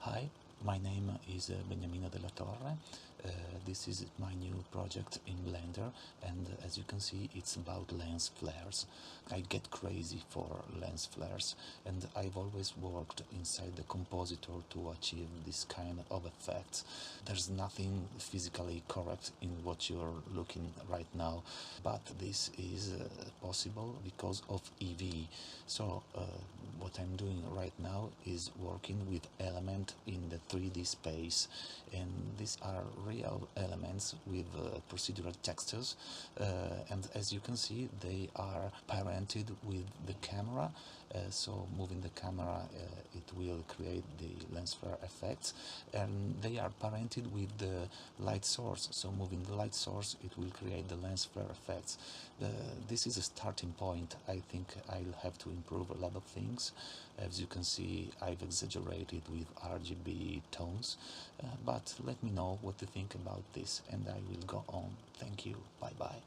Hi, my name is Beniamino della Torre. This is my new project in Blender, and as you can see, it's about lens flares. I get crazy for lens flares, and I've always worked inside the compositor to achieve this kind of effects. There's nothing physically correct in what you're looking right now, but this is possible because of Eevee. So what I'm doing right now is working with elements in the 3D space, and these are real elements with procedural textures, and as you can see, they are parented with the camera. So moving the camera, it will create the lens flare effects, and they are parented with the light source. So moving the light source, it will create the lens flare effects. This is a starting point. I think I'll have to improve a lot of things. As you can see, I've exaggerated with RGB tones, but let me know what you think about this, and I will go on. Thank you. Bye bye.